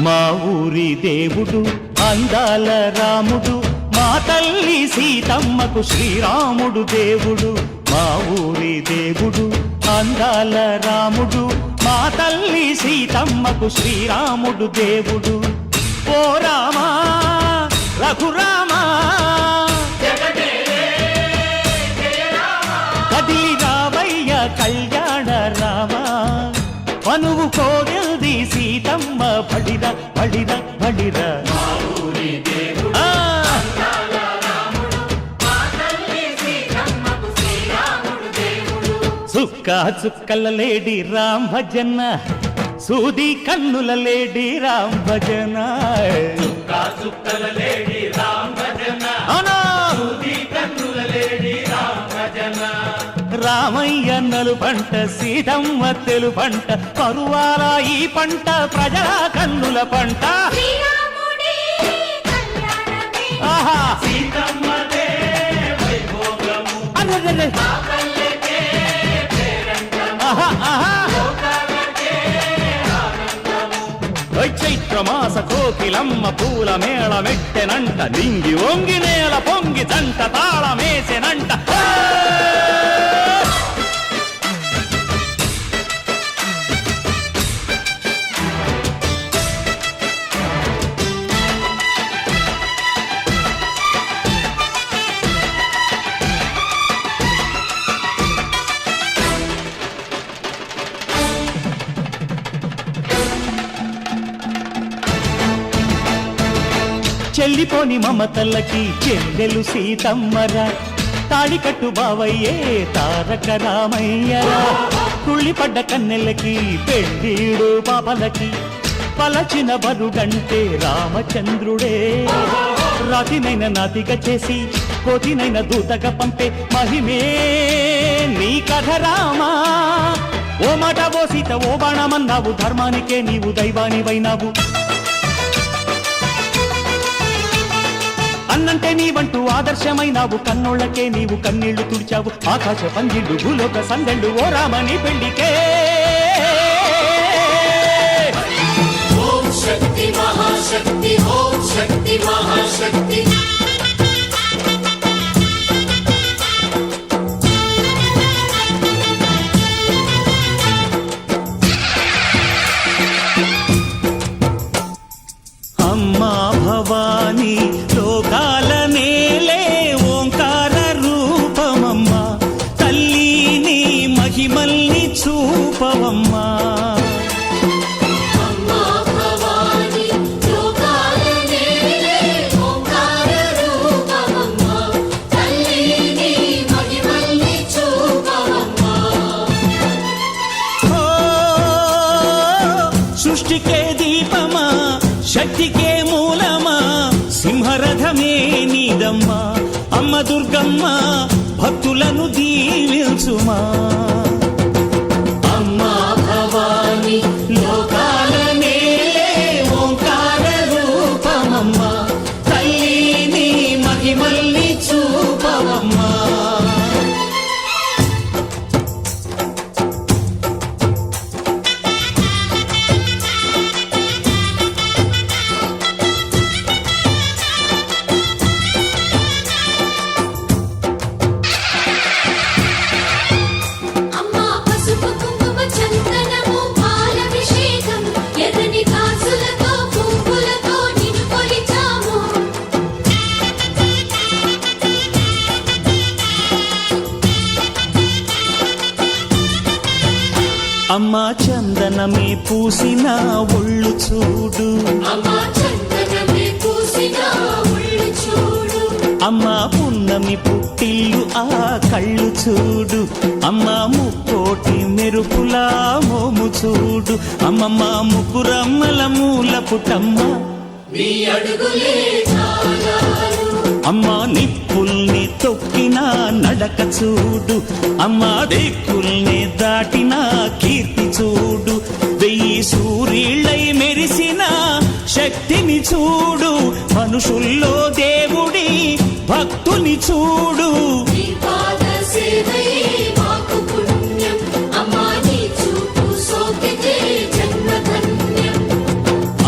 మా ఊరి దేవుడు అందాల రాముడు, మా తల్లి సీతమ్మకు శ్రీరాముడు దేవుడు. మా ఊరి దేవుడు అందాల రాముడు, మా తల్లి సీతమ్మకు శ్రీరాముడు దేవుడు. ఓ రామా రఘురామా కదిలి రావయ్య కళ్యాణ రామా, మనువు కోగెల్ది సీతమ్మ బడిర బడిర బడిర. చుక్క చుక్కల లేడి రామ్ భజన, సూది కన్నుల లేడి రామ్ భజన. చుక్కల లేడి రామ్ భజన, సూది కన్నుల లేడి రామ్ భజన. రామయ్య నలు పంట సీతమ్మ తెలు పంట, కరువాల ఈ పంట ప్రజల కన్నుల పంట. ఆహా సీతమ్మదే వైభోగము, చైత్రమాస కోకిలమ్మ పూల మేళ మెట్టెనంట, నింగి వంగి నేల పొంగి జంట తాళమేసెనంట. చెల్లిపోని మమతల్లకి చెల్లెలు సీతమ్మరా, తాళికట్టు బావయ్యే తారక రామయ్యరా. కుళ్ళిపడ్డ కన్నెలకి పెళ్ళీడు పాపలకి, పలచిన బరుడంటే రామచంద్రుడే. రాతినైన నాతిగా చేసి కోతినైన దూతగా పంపే మహిమే నీ కథ రామా. ఓ మాట ఓ సీత ఓ బాణమన్నావు, ధర్మానికే నీవు దైవానివైనావు. అన్నంటే నీవంటూ ఆదర్శమైనావు, కన్నోళ్లకే నీవు కన్నీళ్లు తుడిచావు. ఆకాశ పందిళ్ళు భూలోక సందళ్ళు ఓ రామని పెళ్లికే. ఓం శక్తి మహాశక్తి, ఓం శక్తి మహాశక్తి. అమ్మా భవానీ లోకాల నేలే ఓంకార రూపమమ్మా, తల్లిని మహిమల్ని చూపవమ్మా. సృష్టికే దీపమా శక్తికే మూలమా, సింహరథమే నీదమ్మా. అమ్మ దుర్గమ్మ భక్తులను దీవించుమా. అమ్మా భవాని లోకాల నేలే ఓంకార రూపమమ్మా, తల్లిని మహిమల్ని చూపవమ్మా. అమ్మా చందనమే పూసిన ఒళ్ళు చూడు, అమ్మా పున్నమి పుట్టిల్లు ఆ కళ్ళు చూడు. అమ్మా ముక్కోటి మెరుపులా మోము చూడు. అమ్మమ్మ ముగ్గురమ్మల మూల పుట్టమ్మ, అమ్మా నిప్పుల్ని తొక్కిన నడక చూడు. అమ్మా దిక్కుల్ని దాటిన కీర్తి చూడు. 1000 సూర్యుళ్ళై మెరిసిన శక్తిని చూడు. మనుషుల్లో దేవుడి భక్తుని చూడు.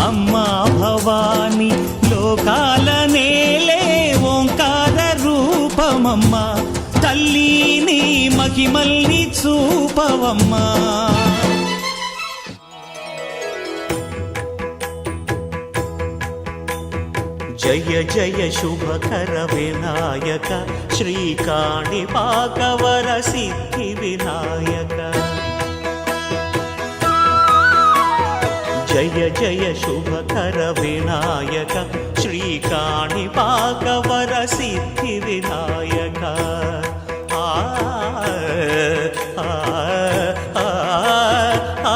అమ్మా రావమ్మా. జయ జయ శుభకర వినాయక శ్రీకాణిపాకవర సిద్ధి వినాయక. జయ జయ శుభకర వినాయక శ్రీకాణిపాకవర సిద్ధి వినాయక. ఆ ఆ ఆ ఆ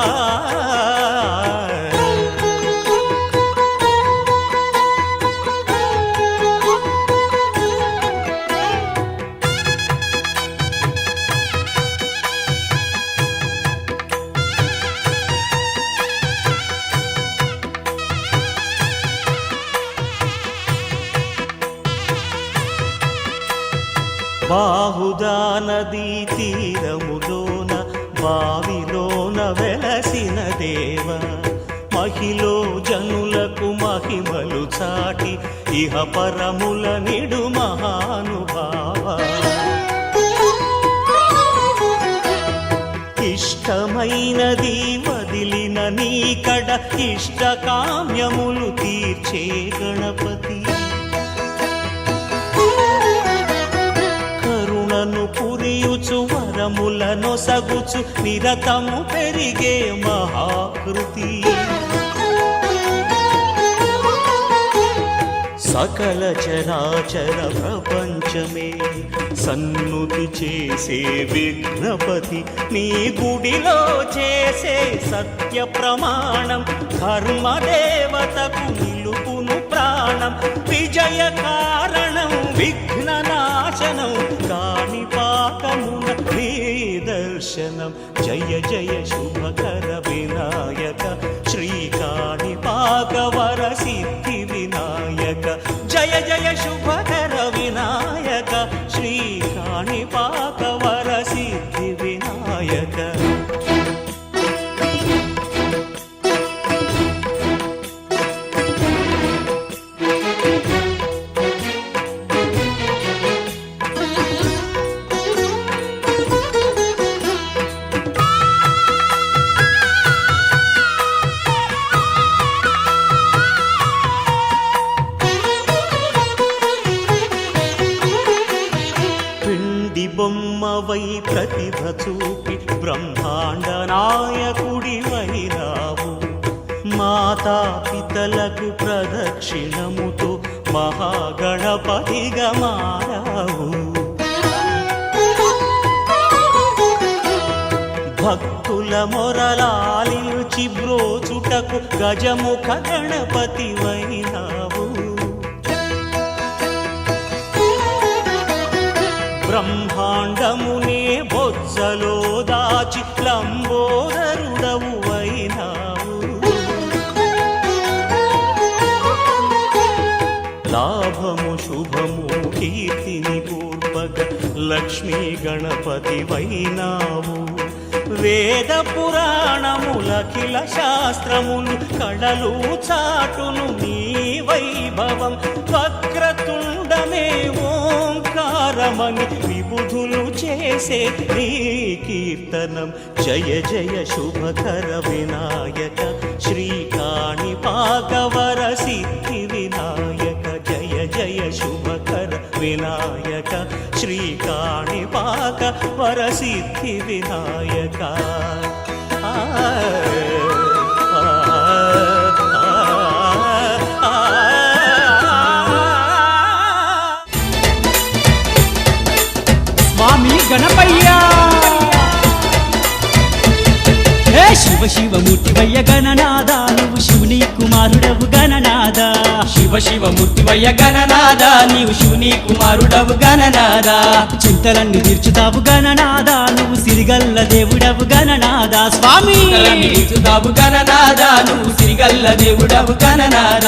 బాహుదా నదీ తీరములోన బావిలోన వెలసిన దేవ, మహిలో జనులకు మహిమలు చాటి ఇహ పరముల నిడు మహానుభావ. ఇష్టమైనది వదిలిన నీకడ ఇష్ట కామ్యములు తీర్చే గణపతి. కరుణను పురియుచు వరములను సగుచు నిరతము పెరిగే మహాకృతి. సకల చరాచర ప్రపంచమే సన్నుతి చేసే విఘ్నపతి, నీ గుడిలో చేసే సత్య ప్రమాణం ధర్మదేవతకు నిలుపును ప్రాణం. విజయ కారణం విఘ్న నాశనం కాణిపాకమున నీ దర్శనం. జయ జయ శుభకర వినాయక శ్రీకాణిపాకవర సిద్ధి వినాయక. జయ జయ శుభకర వినాయక శ్రీకాణిపాకవర సిద్ధి వినాయక. బొమ్మవై ప్రతిభ చూపి బ్రహ్మాండ నాయకుడి వైరావు. మాతా పితలకు ప్రదక్షిణముతో మహాగణపతిగా మారావు. భక్తుల మొరలాలించి బ్రోచుటకు గజముఖ గణపతి వైనావు. బ్రహ్మాండమునే బొజ్జలో దాచి లంబోదరుడవు అయినావు. లాభము శుభము కీర్తిని పూర్వక లక్ష్మీ గణపతి వైనావు. వేద పురాణములఖిల శాస్త్రములు కళలు చాటును నీ వైభవం. వక్రతుండమే ఓంకారమని విబుధులు చేసే నీ కీర్తనం. జయ జయ శుభకర వినాయక శ్రీకాణిపాకవర సిద్ధి వినాయక. జయ జయ శుభకర వినాయక శ్రీకాణిపాకవర సిద్ధి వినాయక. స్వామి గణపయ్య హే శివ శివమూర్తివయ్య గణనాద, నువ్వు శివుని కుమారుడవు గణనాద. శివ శివమూర్తివయ్య గణనాద, నీవు శివుని కుమారుడవు గణనాద. చింతలన్నీ తీర్చుతావు గణనాద, నువ్వు సిరిగల్ల దేవుడవు గణనాద. స్వామి తీర్చుతావు గణనాద, నువ్వు సిరిగల్ల దేవుడవు గణనాద.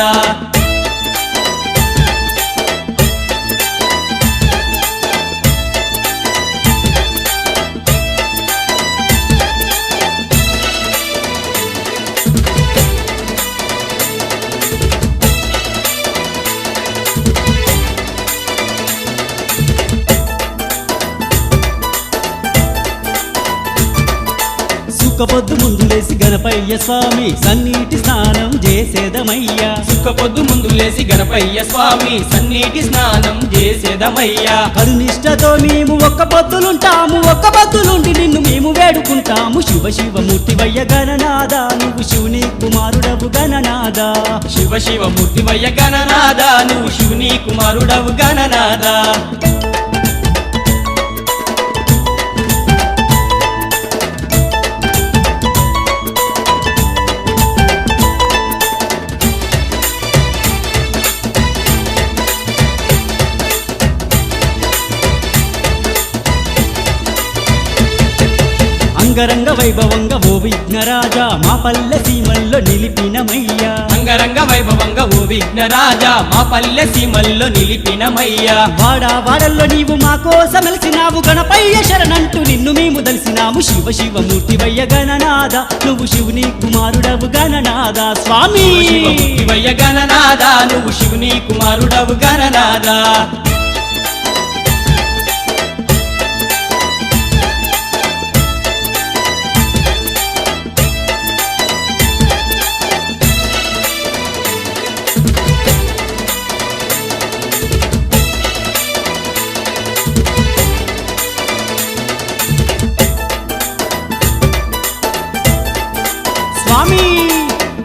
గణపయ్య స్వామి సన్నీటి స్నానం చేసేదమయ్యా సుక్క పొద్దు ముందు లేసి గణపయ్య స్వామి సన్నీటి స్నానం చేసేదమయ్యా కరునిష్టతో మేము ఒక్క పొద్దులుంటాము ఒక్క పొద్దులుండి నిన్ను మేము వేడుకుంటాము శివ శివమూర్తివయ్య గణనాద నువ్వు శివుని కుమారుడవు గణనాద శివ శివ మూర్తివయ్య గణనాద నువ్వు శివుని కుమారుడవు గణనాద అంగరంగ వైభవంగా ఓ విఘ్నరాజా మా పల్లె సీమల్లో నిలిపినమయ్యా అంగరంగ వైభవంగా ఓ విఘ్నరాజా మా పల్లె సీమల్లో నిలిపినమయ్యా వాడా వాడల్లో నీవు మా కోసం వెలిసినావు గణపయ్య శరణంటూ నిన్ను మేము దలిసినాము శివ శివమూర్తివయ్య గణనాద నువ్వు శివుని కుమారుడవు గణనాద స్వామి శివ మూర్తివయ్య గణనాద నువ్వు శివుని కుమారుడవు గణనాద స్వామి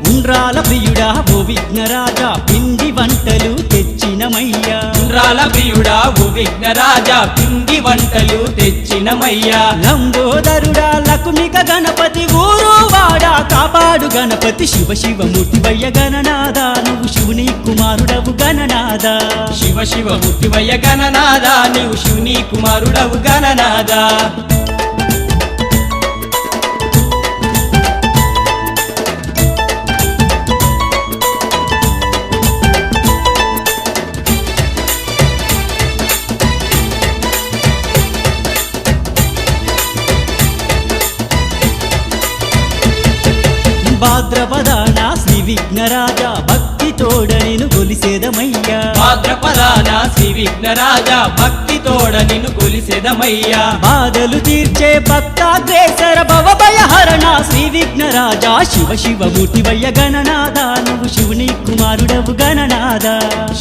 ఉండ్రాల ప్రియుడా ఓ విఘ్నరాజా పిండి వంటలు తెచ్చినమయ్యా ఉండ్రాల ప్రియుడా ఓ విఘ్నరాజా పిండి వంటలు తెచ్చినమయ్యా లంబోదరుడా లకుమిక గణపతి ఊరు వాడా కాపాడు గణపతి శివ శివమూర్తివయ్య గణనాద నువ్వు శివుని కుమారుడవు గణనాద శివ శివ మూర్తివయ్య గణనాద నీవు శివుని కుమారుడవు గణనాద భాద్రపదాన శ్రీ విఘ్నరాజా భక్తి తోడ నేను గొలిసేదమయ్యా భాద్రపదాన శ్రీ విఘ్నరాజా భక్తి తోడ నిన్ను కొలిసెదమయ్యా బాధలు తీర్చే భక్తాగ్రేసర భవభయహరణ శ్రీ విఘ్నరాజా శివ శివమూర్తివయ్య గణనాద నువ్వు శివుని కుమారుడవు గణనాద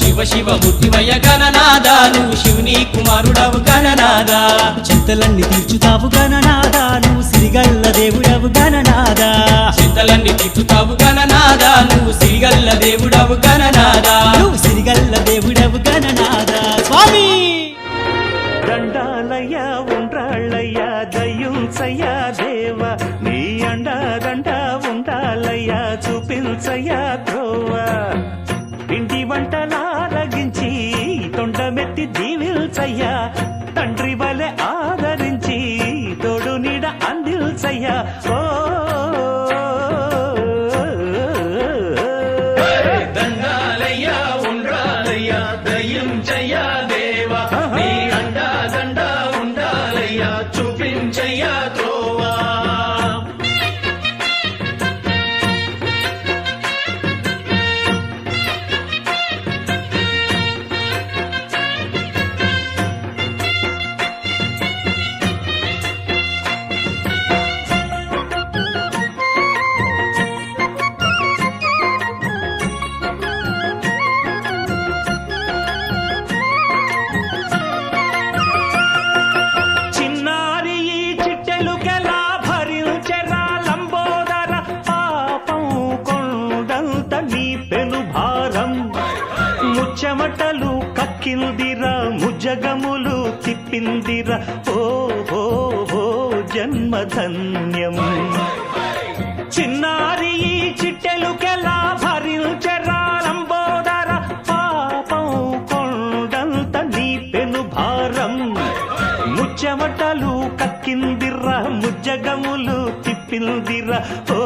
శివ శివ మూర్తివయ్య గణనాద నువ్వు శివుని కుమారుడవు గణనాద చింతలన్నీ తీర్చుతావు గణనాద నువ్వు సిరిగల్ల దేవుడవు గణనాద చింతలన్నీ తిట్టుతావు గణనాద నువ్వు సిరిగల్ల దేవుడవు గణనాద నువ్వు సిరిగల్ల దేవుడవు గణనాద స్వామి దండాలయ్యా ఉండ్రాళ్ళయ్యా దయ్యుంచయ్యా దేవ నీ అండదండ ఉండాలయ్యా చూపించయ్యా త్రోవ ఇంటి వంటలారగించి తొండమెత్తి దీవిల్చయ్యా తండ్రి వలె ఆదరించి తోడు నీడ అందిల్చయ్యా ఓ దండాలయ్యా ఉండ్రాలయ్యా దయ్యం చెయ్యా దేవా నీ అండా దండ ఉండాలయ్యా చూపించయ్యా త్రోవా చిన్నారి ఈ చిట్టెలుకెలా భరించెరా లంబోదర పాపం కొండంత నీ పెను భారం ముచ్చమటలు కక్కిందిరా ముజగములు తిప్పిందిరా ఓ ఓ ఓ జన్మధన్యం చిన్నారి ఈ చిట్టెలుకెలా భరించెరా లంబోదర పాపం కొండంత నీ పెను భారం ముచ్చమటలు కక్కిందిరా ముజ్జగములు తిప్పిందిరా ఓ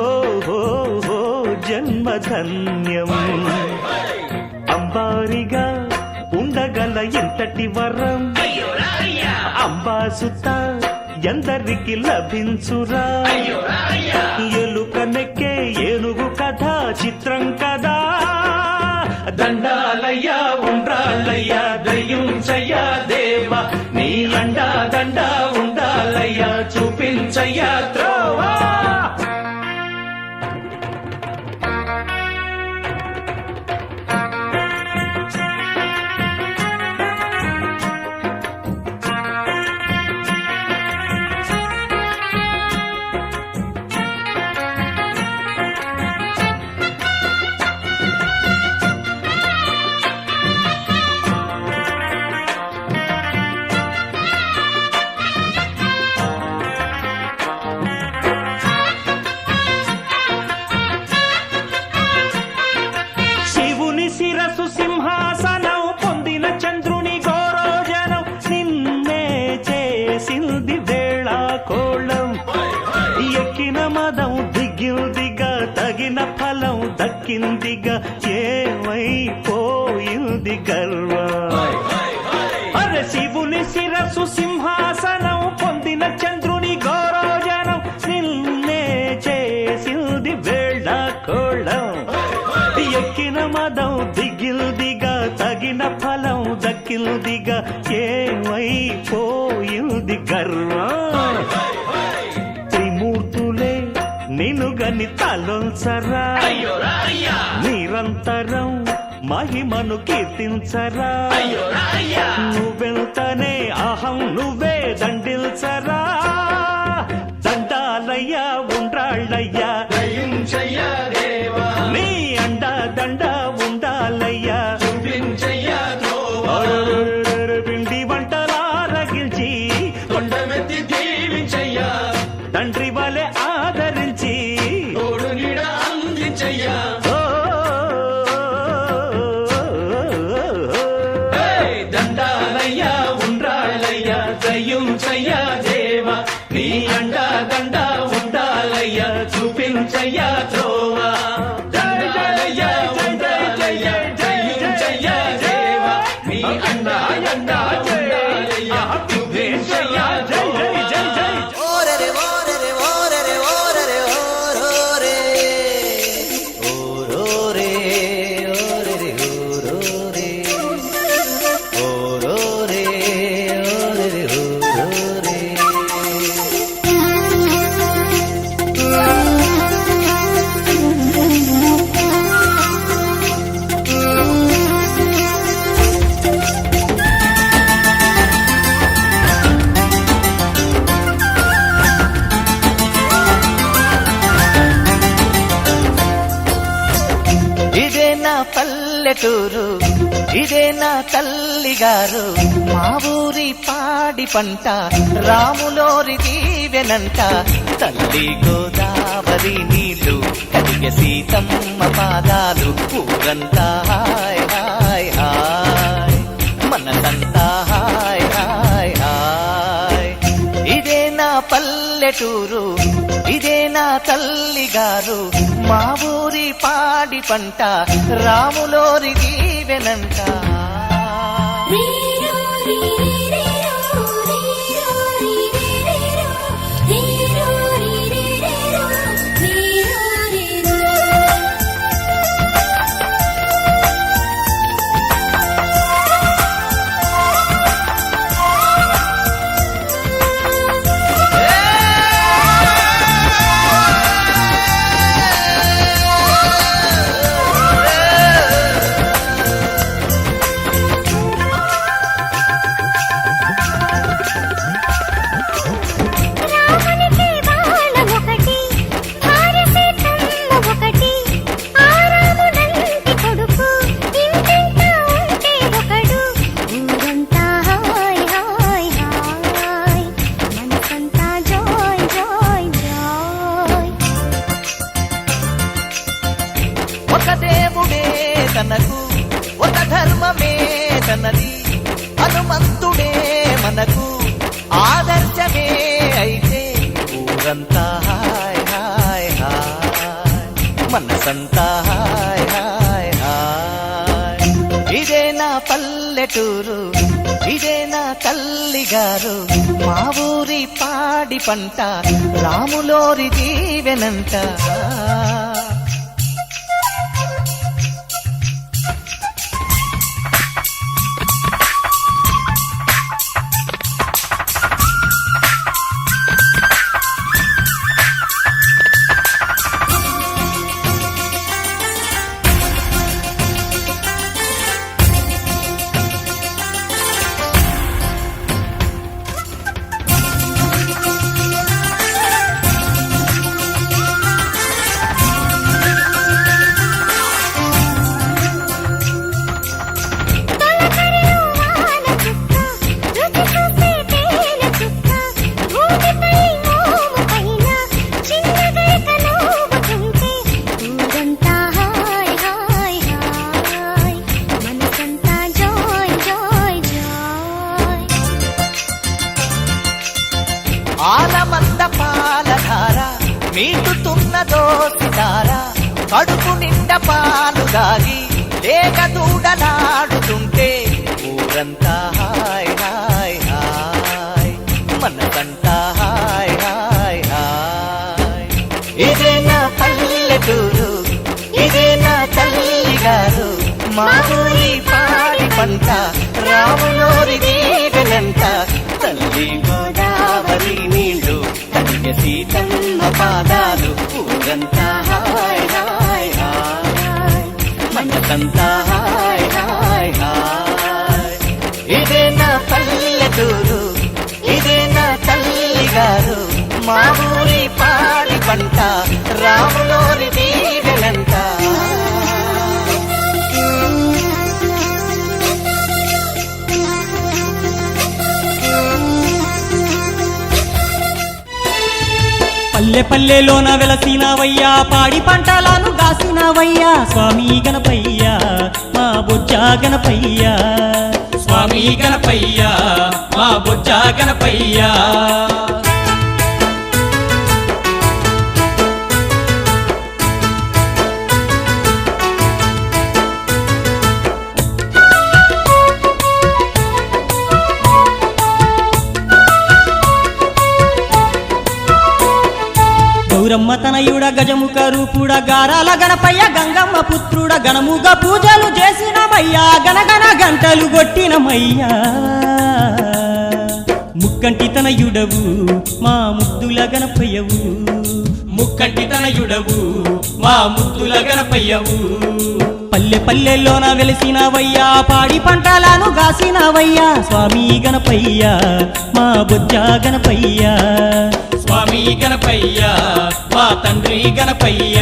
ఓ ఓ జన్మధన్యం అంబారిగా ఉండగల ఎంతటి వరం అంబాసుత ఎందరికి లభించురా ఎలుక నెక్కే ఏనుగు కథ చిత్రం కదా దండాలయ్యా ఉండ్రాళ్ళయ్యా దయ్యుంచయ్యా దేవా నీ అండా దండ ఉండాలయ్యా చూపించయ్యా త్రోవా ఫలం దక్కిందిగా ఏమైపోయింది గర్వం అరే శివుని శిరస్సు సింహాసనం పొందిన చంద్రుని గౌరవజనం నిన్నే చేసింది వేళ కోళం ఎక్కిన మదం దిగిల్దిగా తగిన ఫలం దక్కిల్దిగా ఏమైపోయింది గర్వం త్రిమూర్తులే నినుగని తలొల్సరా అయ్యో రాయ్యా నిరంతరం మహిమను కీర్తించరా అయ్యో రాయ్యా నువ్వెంతనే అహం నువ్వే దండిల్చరా దండాలయ్యా ఉండ్రాళ్ళయ్యా దయించయ్యా దేవా నీ అండ దండ ఉండాలయ్యా చూపించయ్యా త్రోవా పిండి వంటలారగిల్చి కొండమెత్తి దీవించయ్యా తండ్రి వలె ఆదరించి తోడు నీడ అందించయ్యా దండాలయ్యా ఉండ్రాళ్ళయ్యా దయించయ్యా దేవా నీ అండా దండ ఉండాలయ్యా చూపించయ్యా త్రోవా దండాలయ్యా ఉండాలయ్యా దయించయ్యా దేవా నీ అండా దండ ఉండాలయ్యా చూపించయ్యా త్రోవా ఓరరే ఓరరే ఓరరే ఓరరే ఓరోరే ఓరోరే ఓరరే ఓరోరే ఓరోరే ఓరరే ఓరోరే ఇదే నా పల్లెటూరు ఇదే నా తల్లిగారు మా ఊరి పాడి పంట రాములోరి దీవెనంట తల్లి గోదావరి నీళ్ళు కడిగ సీతమ్మ పాదాలు ఊరంతా హాయ్ హాయ్ హాయ్ మనసంతా హాయ్ హాయ్ హాయ్ ఇదే నా పల్లెటూరు ఇదే నా తల్లిగారు మా ఊరి పాడి పంట రాములోరి దీవెనంట రామునికి బాణమొకటి, భార్య సీతమ్మ ఒకటి, ఆ రాముడంటి కొడుకు ఇంటింటా ఉంటే ఒకడు. ఊరంతా హాయ్ హాయ్ హాయ్, మనసంతా జాయ్ జాయ్ జాయ్. ఒక దేవుడే తనకు ఒక ధర్మమే తనది హనుమంతుడే మనకు ఆదర్శమే అయితే ఊరంతా హాయ్ హాయ్ హాయ్ మనసంతా హాయ్ హాయ్ హాయ్ ఇదే నా పల్లెటూరు ఇదే నా తల్లిగారు మా ఊరి పాడి పంట రాములోరి దీవెనంట నిండా పాలు దాగి లేక దూడలాడుతుంటే ఊరంతా హాయ్ హాయ్ హాయ్ మనకంతా హాయ్ హాయ్ హాయ్ ఇదే నా పల్లెటూరు ఇదే నా తల్లి గారు మా ఊరి పాడి పంట రాములోరి దీవెనంట తల్లి గోదావరి నీళ్ళు తల్లి సీతమ్మ పాదాలు ఊరంతా హాయ్ హాయ్ హాయ్ మనకంతా హాయ్ హాయ్ హాయ్ ఇదే నా పల్లెటూరు ఇదే నా తల్లి గారు మా ఊరి పాడి పంట రాములోరి దీవెనంట పల్లె పల్లెలోన వెలసినవయ్యా పాడి పంటలను కాసినవయ్యా స్వామి గణపయ్య మా బొజ్జ గణపయ్య స్వామి గణపయ్య మా బొజ్జ గణపయ్య గౌరమ్మ తనయుడ గజముఖ రూపుడ గారాల గణపయ్య గంగమ్మ పుత్రుడ గణముగా పూజలు చేసినమయ్యా గనగన గంటలు కొట్టినమయ్యా ముక్కంటి తనయుడవు మా ముద్దుల గణపయ్యవు ముక్కంటి తనయుడవు మా ముద్దుల గణపయ్యవు పల్లె పల్లెల్లోన వెలిసినవయ్యా పాడి పంటలను కాసినవయ్యా స్వామి గణపయ్య మా బొజ్జ గణపయ్య స్వామి గణపయ్య మా తండ్రి గణపయ్య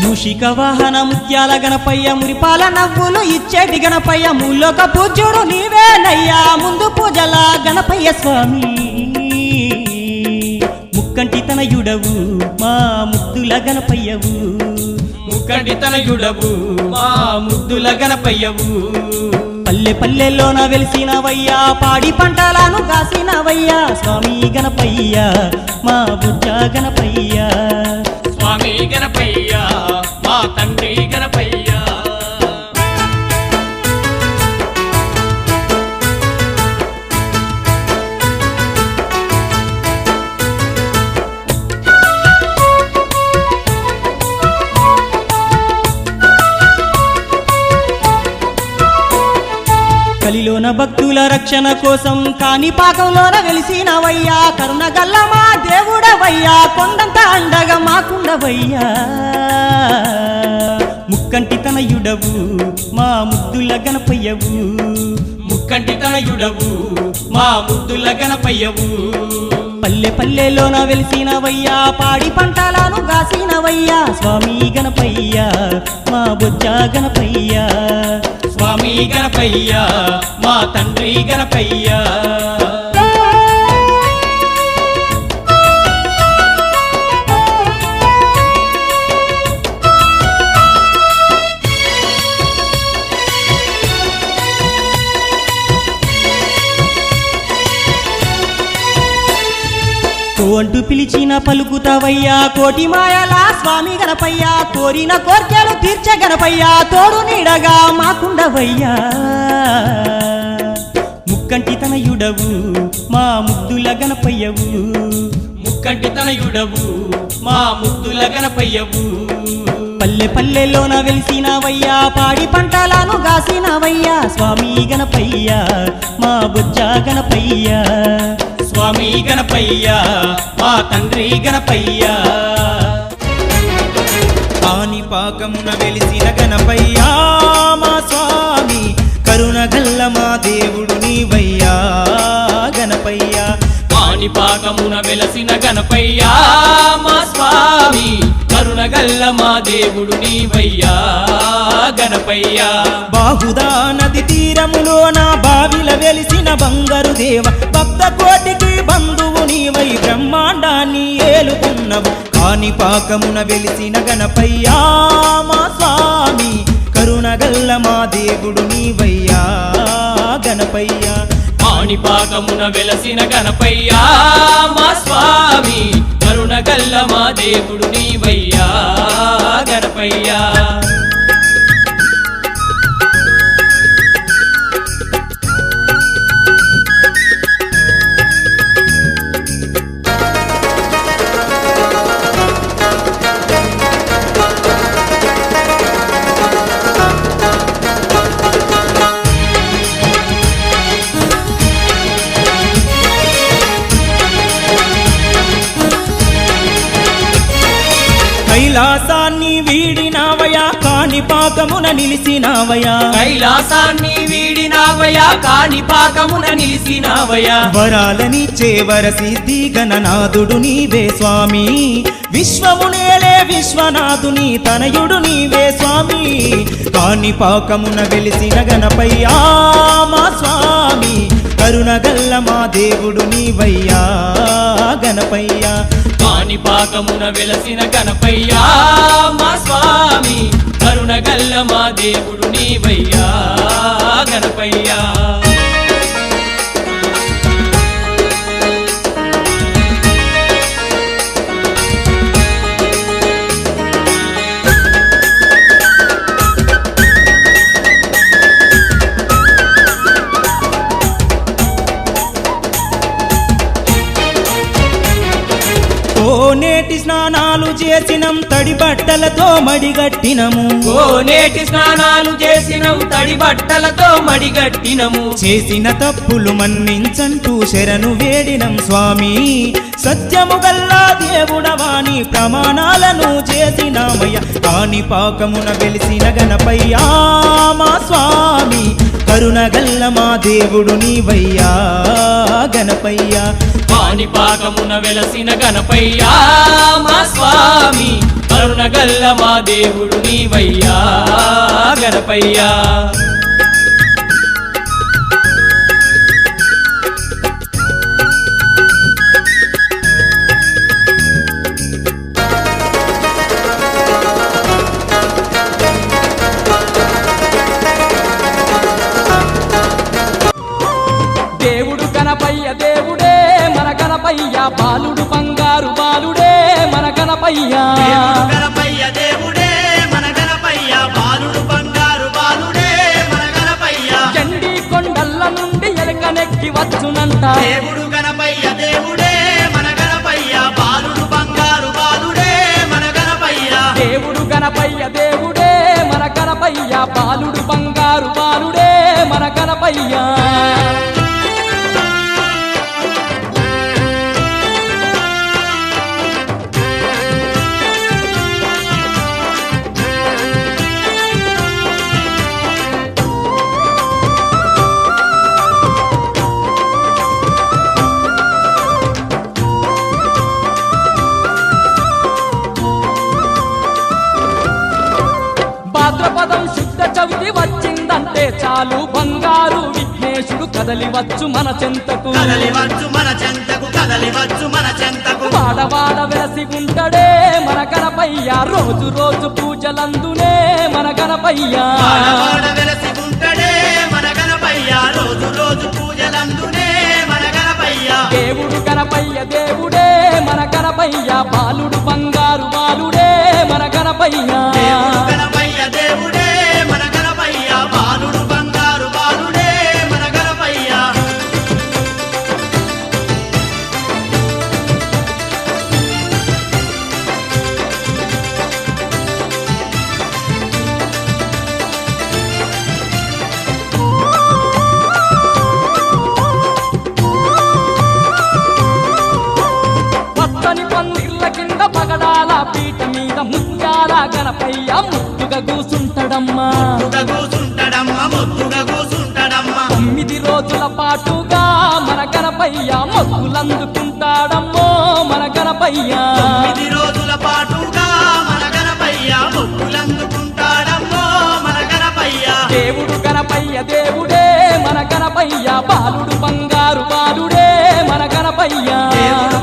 మూషిక వాహన ముత్యాల గణపయ్య మురిపాల నవ్వులు ఇచ్చేటి గణపయ్య మూలోక పూజ్యుడు నీవేనయ్యా ముందు పూజల గణపయ్య స్వామి ముక్కంటి తనయుడవు మా ముద్దుల గణపయ్యవు ముక్కంటి తనయుడవు మా ముద్దుల గణపయ్యవు పల్లె పల్లెల్లోన వెలిసినవయ్యా పాడి పంటలను కాసినవయ్యా స్వామి గణపయ్య మా బుజ్జ గణపయ్య స్వామి గణపయ్య మా తండ్రి గణపయ్య కలిలోన భక్తుల రక్షణ కోసం కాని పాకంలోన వెలిసినవయ్యా కరుణ గల్లమా దేవుడవయ్యా కొండంత అండగా మాకుండవయ్యా ముక్కంటి తనయుడవు మా ముద్దుల గణపయ్యవు ముక్కంటి తనయుడవు మా ముద్దుల గణపయ్యవు పల్లె పల్లెలోన వెలిసినవయ్యా పాడి పంటలను కాసినవయ్యా స్వామి గణపయ్య మా బొజ్జ గణపయ్య స్వామి గణపయ్య మా తండ్రి గణపయ్య అంటూ పిలిచిన పలుకుతావయ్యా కోటి మాయలా స్వామి గణపయ్యా కోరిన కోర్కెలు తీర్చే గణపయ్యా తోడు నీడగా మాకుండవయ్యా ముక్కంటి తనయుడవు మా ముద్దుల గణపయ్యవు ముక్కంటి తనయుడవు మా ముద్దుల గణపయ్యవు పల్లె పల్లెలోన వెలిసినవయ్యా పాడి పంటలను కాసినవయ్యా స్వామి గణపయ్య మా బొజ్జ గణపయ్య స్వామి గణపయ్య మా తండ్రి గణపయ్య పానిపాకమున వెలిసిన గణపయ్యా మా స్వామి కరుణగల్ల మా దేవుడు నీవయ్యా గణపయ్యా పానిపాకమున వెలసిన గణపయ్యా మా స్వామి కరుణగల్ల మా దేవుడు నీవయ్యా గణపయ్యా బాహుదా నది తీరములో నా బావిల వెలిసిన బంగారు దేవ భక్త కోటికి బంధువు నీవయ్యా మూర్తివై బ్రహ్మాండాన్ని ఏలుతున్నవు కాణిపాకమున వెలిసిన గణపయ్యా మా స్వామి కరుణగల్ల మా దేవుడు నీవయ్యా గణపయ్యా కాణిపాకమున వెలసిన గణపయ్యా మా స్వామి కరుణగల్ల మా దేవుడు నీవయ్యా గణపయ్యా కైలాసాన్ని వీడినావయా కాణిపాకమున నిలిసినావయా కైలాసాన్ని వీడినావయా కాణిపాకమున నిలిసినావయా వరాలనిచ్చే వరసిద్ధి గణనాథుడు నీవే స్వామి విశ్వమునేలే విశ్వనాథుని తనయుడు నీవే స్వామి కాణిపాకమున వెలిసిన గణపయ్యా మా స్వామి కరుణగల్ల మా దేవుడు నీవయ్యా గణపయ్యా కాణిపాకమున వెలసిన గణపయ్యా మా స్వామి కరుణగల్ల మా దేవుడు నీవయ్యా గణపయ్యా కోనేటి స్నానాలు చేసినం తడి బట్టలతో మడిగట్టినము కోనేటి స్నానాలు చేసినము తడి బట్టలతో మడిగట్టినము చేసిన తప్పులు మన్నించంటూ శరణు వేడినం స్వామి సత్యము గల్లా దేవుడవాని ప్రమాణాలను చేసినామయ్య కాణిపాకమున వెలిసిన గణపయ్యా మా స్వామి కరుణగల్ల మా దేవుడు నీవయ్యా గణపయ్యా కాణిపాకమున వెలసిన గణపయ్యా మా స్వామి కరుణగల్ల మా దేవుడు నీవయ్యా గణపయ్యా దేవుడు గణపయ్య దేవుడే మన గణపయ్య బాలుడు బంగారు బాలుడే మన గణపయ్య గణపయ్య దేవుడే మన గణపయ్య బాలుడు బంగారు బాలుడే మన గణపయ్య చండీ కొండల్ల నుండి ఎలుకనెక్కి వచ్చునంట దేవుడు గణపయ్య దేవుడే మన గణపయ్య బాలుడు బంగారు బాలుడే మన గణపయ్య దేవుడు గణపయ్య దేవుడే మన గణపయ్య బాలుడు బంగారు బాలుడే మన గణపయ్య భాద్రపదం శుద్ధ చవితి వచ్చిందంటే చాలు బంగారు విఘ్నేశుడు కదలివచ్చు మన చెంతకు కదలివచ్చు మన చెంతకు కదలివచ్చు మన చెంతకు వాడవాడ వెలసి ఉంటాడే మన గణపయ్య రోజు రోజు పూజలందునే మన గణపయ్య వాడవాడ వెలసి ఉంటాడే మన గణపయ్య రోజు రోజు పూజలందునే మన గణపయ్య దేవుడు గణపయ్య దేవుడే మన గణపయ్య బాలుడు బంగారు బాలుడే మన గణపయ్య దేవుడు గణపయ్య దేవుడే మన గణపయ్య బాలుడు బంగారు బాలుడే మన గణపయ్య పచ్చని పందిళ్ళ కింద పగడాల పీట మీద ముత్యాల గణపయ్య ముద్దుగా కూసుంటడమ్మా ముద్దుగా కూసుంటడమ్మ ముద్దుగా కూసుంటడమ్మ 9 రోజుల పాటుగా మన గణపయ్య మొక్కులందుకుంటాడమ్మో మన గణపయ్య 9 రోజుల పాటుగా మన గణపయ్య మొక్కులందుకుంటాడమ్మో మన గణపయ్య దేవుడు గణపయ్య దేవుడే మన గణపయ్య బాలుడు బంగారు బాలుడే మన గణపయ్య దేవుడు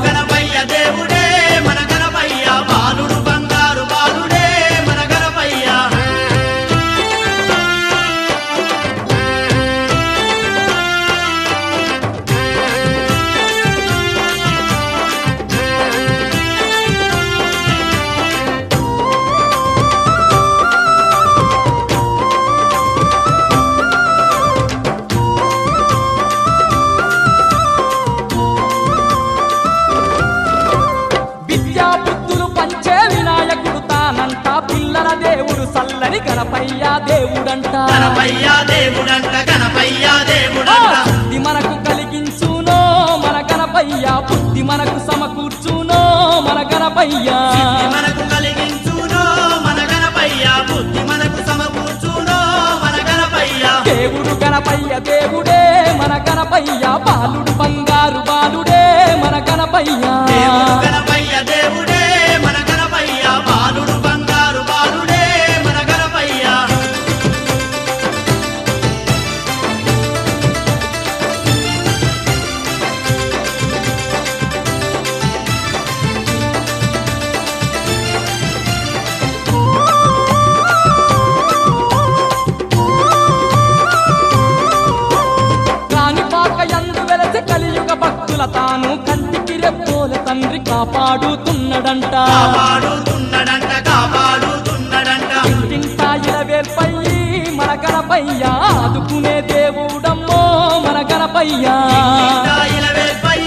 గణపయ్య దేవుడంట గణపయ్య దేవుడంట బుద్ధి మనకు కలిగించునో మన గణపయ్య బుద్ధి మనకు సమకూర్చునో మన గణపయ్య సిద్ధి మనకు కలిగించునో మన గణపయ్య బుద్ధి మనకు సమకూర్చునో మన గణపయ్య దేవుడు గణపయ్య దేవుడే మన గణపయ్య బాలుడు బంగారు బాలుడే మన గణపయ్య దేవుడు గణపయ్య దేవుడే మన గణపయ్య బాలుడు బంగారు బాలుడే మన గణపయ్య కాణిపాక యందు వెలసి కలియుగ భక్తుల తాను కంటికి రెప్పోల తండ్రి కాపాడుతున్నడంట కాపాడుతున్నడంట కాపాడుతున్నడంట ఇంటింటా ఇలవేల్పై మన గణపయ్య ఆదుకునే దేవుడమ్మో మన గణపయ్య ఇలవేల్పై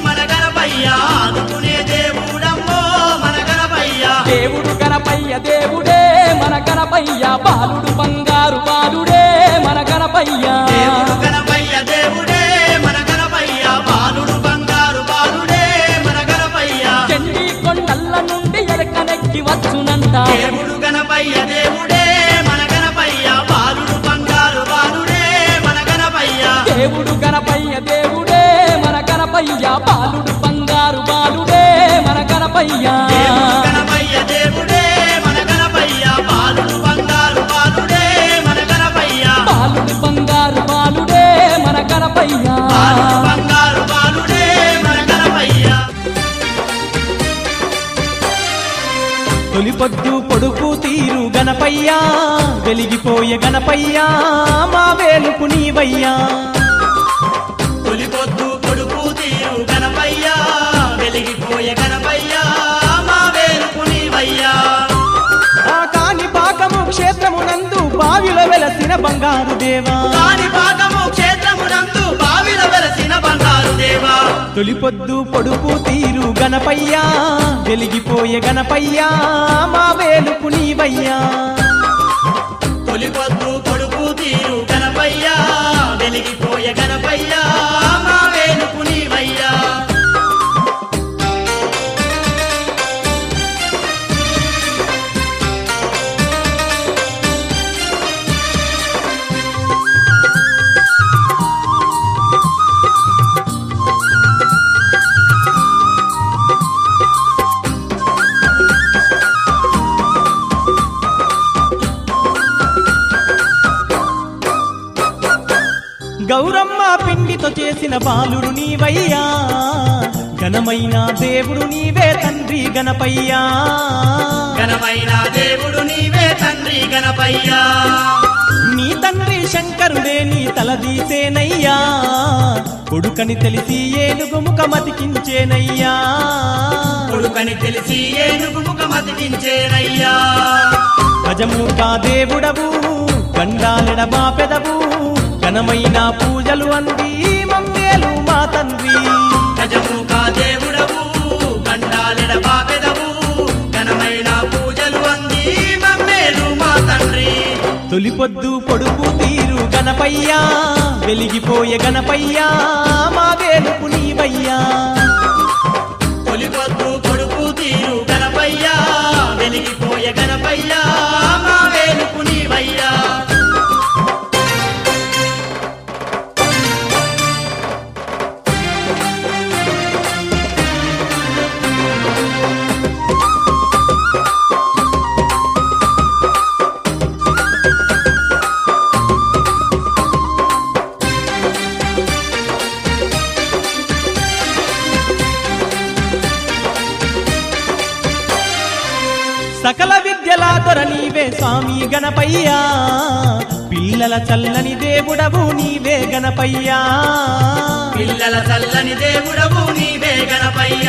మన గణపయ్య ఆదుకునే దేవుడమ్మో మన గణపయ్య దేవుడు గణపయ్య దేవుడే మన గణపయ్య బాలుడు బంగారు బాలుడే మన గణపయ్య దేవుడు గణపయ్య దేవుడే మన గణపయ్య బాలుడు బంగారు బాలుడే మన గణపయ్య చెండి కొండల్ల నుండి ఎలకనెక్కి వచ్చునంట దేవుడు గణపయ్య దేవుడే మన గణపయ్య బాలుడు బంగారు బాలుడే మన గణపయ్య దేవుడు గణపయ్య దేవుడే మన గణపయ్య బాలుడు బంగారు బాలుడే మన గణపయ్య దేవుడు గణపయ్య దేవుడే మన గణపయ్య బాలుడు బంగారు బాలుడే మన గణపయ్య బాలుడు బంగారు బాలుడే మన గణపయ్య బాలుడు బంగారు బాలుడే మన గణపయ్య తొలి పొద్దు పొడుపు తీరు గణపయ్యా వెలిగిపోయే గణపయ్యా మా వేలుపు నీవయ్యా తొలిపొద్దు పొడుపు తీరు గణపయ్య వెలిగిపోయే గణపయ్య మా వేలుపు నీవయ్యా ఆ కాణిపాకము క్షేత్రమునందు బావిలో వెలసిన బంగారు దేవా కాణిపాకము క్షేత్రమునందు బావిల వెలసిన బంగారు దేవా తొలి పొద్దు పొడుపు తీరు గణపయ్యా వెలిగిపోయే గణపయ్యా మా వేలుపు నీవయ్యా తొలిపొద్దు పొడుపు తీరు గణపయ్య వెలిగిపోయే గణపయ్య మా వేలుపు నీవయ్యా గౌరమ్మ పిండితో చేసిన బాలుడు నీవయ్యా ఘనమైన దేవుడు నీవే తండ్రి గణపయ్యా ఘనమైన దేవుడు నీవే తండ్రి గణపయ్య నీ తండ్రి శంకరుడే నీ తలదీసేనయ్యా కొడుకని తెలిసి ఏనుగు ముఖమతికించేనయ్యా కొడుకని తెలిసి ఏనుగు ముఖమతికించేనయ్యా గజముఖ దేవుడవు గండాలెడ మా పెదవు ఘనమైన పూజలు అంది మమ్మేలు మా తండ్రి గజముఖ దేవుడవు గండాలెడ బాపెదవు ఘనమైన పూజలు అంది మమ్మేలు మా తండ్రి తొలి పొద్దు పొడుపు తీరు గణపయ్యా వెలిగిపోయే గణపయ్యా మా వేలుపు నీవయ్యా తొలిపొద్దు పొడుపు తీరు గణపయ్య వెలిగిపోయే గణపయ్య మా వేలుపు నీవయ్యా సకల విద్యల దొర నీవే స్వామి గణపయ్యా పిల్లల చల్లని దేవుడవు నీవే గణపయ్యా పిల్లల చల్లని దేవుడవు నీవే గణపయ్య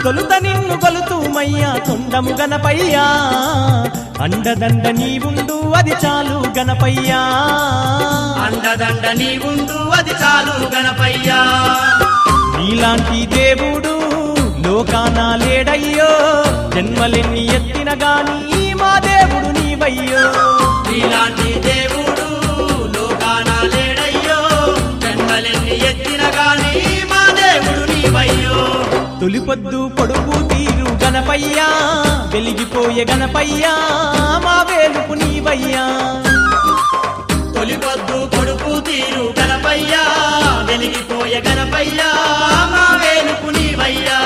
తొలుత నిన్ను కొలుతూమయ్యా తొండము గణపయ్యా అండదండ నీవుండు అది చాలు గణపయ్యా అండదండ నీవుండు అది చాలు గణపయ్య నీలాంటి దేవుడు లోకాన లేడయ్యో జన్మలెన్ని ఎత్తిన గాని మా దేవుడు నీవయ్యో నీలాంటి దేవుడు తొలిపొద్దు పొడుపు తీరు గణపయ్యా వెలిగిపోయే గణపయ్యా మా వేలుపు నీవయ్యా తొలిపొద్దు పొడుపు తీరు గణపయ్యా వెలిగిపోయే గణపయ్యా మా వేలుపు నీవయ్యా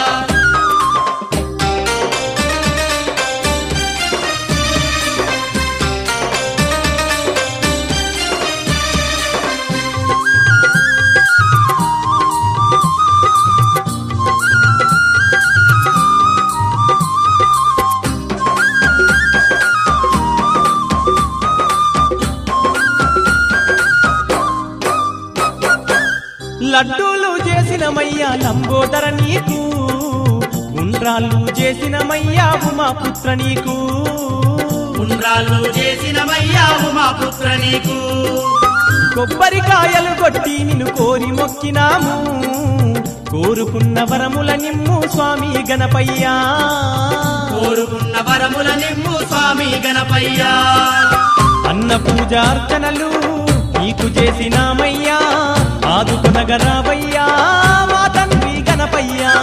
లడ్డూలు చేసినమయ్యా లంబోదర నీకు ఉండ్రాళ్ళు చేసినమయ్యా ఉమాపుత్ర నీకు ఉండ్రాళ్ళు చేసినమయ్యా ఉమాపుత్ర నీకు కొబ్బరికాయలు కొట్టి నిన్ను కోరి మొక్కినాము కోరుకున్న వరముల నిమ్ము స్వామి గణపయ్యా కోరుకున్న వరముల నిమ్ము స్వామి గణపయ్యా అన్న పూజార్చనలు నీకు చేసినామయ్యా ఆదుకొనగరావయ్యా మా తండ్రి గణపయ్యా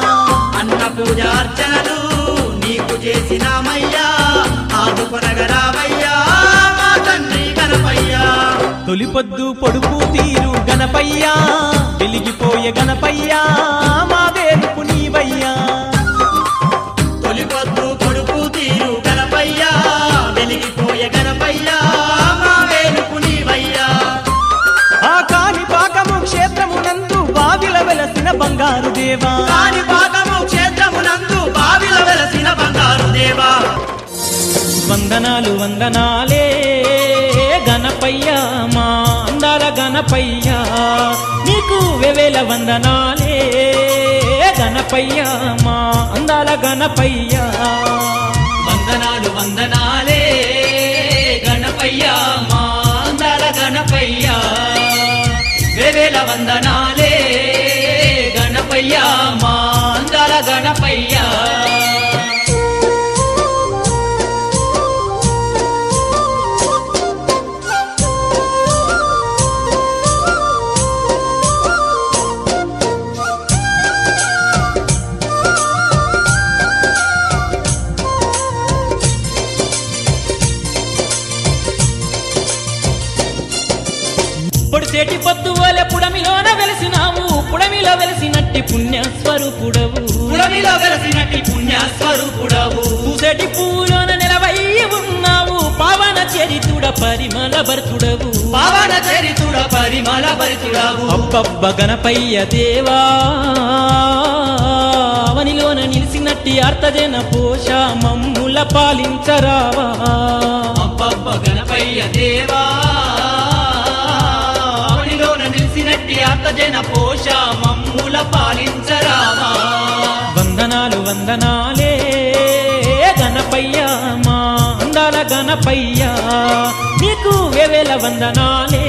అన్న పూజార్చనలు నీకు చేసినామయ్యా ఆదుకొనగరావయ్యా మా తండ్రి గణపయ్యా తొలిపొద్దు పొడుపు తీరు గణపయ్యా వెలిగిపోయే గణపయ్యా మా వేలుపు నీవయ్యా తొలిపొద్దు పొడుపు తీరు గణపయ్యా వెలిగిపోయే గణపయ్యా మా వేలుపు నీవయ్యా ఆ కాణిపాకము క్షేత్రమునందు బావిల వెలసిన బంగారు దేవా కాణిపాకము క్షేత్రమునందు బావిల వెలసిన బంగారు దేవా వందనాలు వందనాలే గణపయ్యా మా అందాల గణపయ్యా నీకు వేవేల వందనాలే గణపయ్యా మా అందాల గణపయ్యా వందనాలు వందనాలే గణపయ్యా మా అందాల గణపయ్యా వేవేల వందనాలే గణపయ్యా మా అందాల గణపయ్యా పొడిసేటి పొద్దు వలె పుడమిలోన వెలిసినావు పుడమిలో వెలిసినట్టి పుణ్యస్వరూపుడవు పుడమిలో వెలసినట్టి పుణ్యస్వరూపుడవు పూసేటి పూలోన నిలవై ఉన్నావు పావన చరితుడ పరిమళ భర్తుడవు పావన చరితుడ పరిమళ భరితుడవు అబ్బబ్బ గణపయ్య దేవా అవనిలోన నిలిసినట్టి అర్థజన పోష మమ్ముల పాలించరావా అబ్బబ్బ గణపయ్య దేవా అవనిలోన నిలిసినట్టి అర్థజన పోష మమ్ముల పాలించరావా వందనాలు వందనాలే గణపయ్యా మా అందాల గణపయ్యా నీకు వేవేల వందనాలే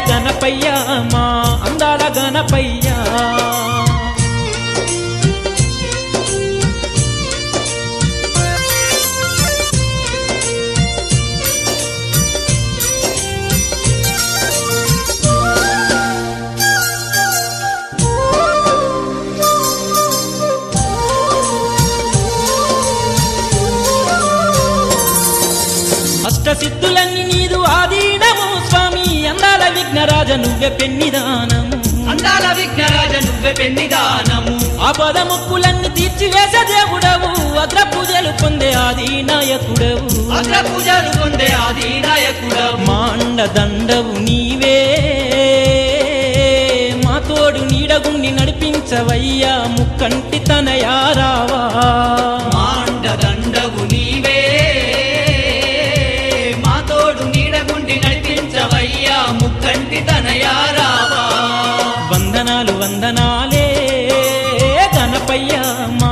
గణపయ్యా మా అందాల గణపయ్యా అష్టసిద్ధులన్నీ నీదు ఆధీనము స్వామి అందాల విఘ్నరాజ నువ్వే పెన్నిదానము అందాల విఘ్నరాజ నువ్వే పెన్నిదానము ఆపద ముక్కులన్నీ తీర్చివేసే దేవుడవు అగ్ర పూజలు పొందే ఆది నాయకుడవు అగ్ర పూజలు పొందే ఆది నాయకుడవు మాండ దండవు నీవే మా తోడు నీడగుండి నడిపించవయ్యా ముక్కంటి తనయారావా మాండ దండవు నీవే మా తోడు నీడగుండి నడిపించవయ్యా ముక్కంటి తనయారావా వందనాలు వందనాలే గణపయ్యా మా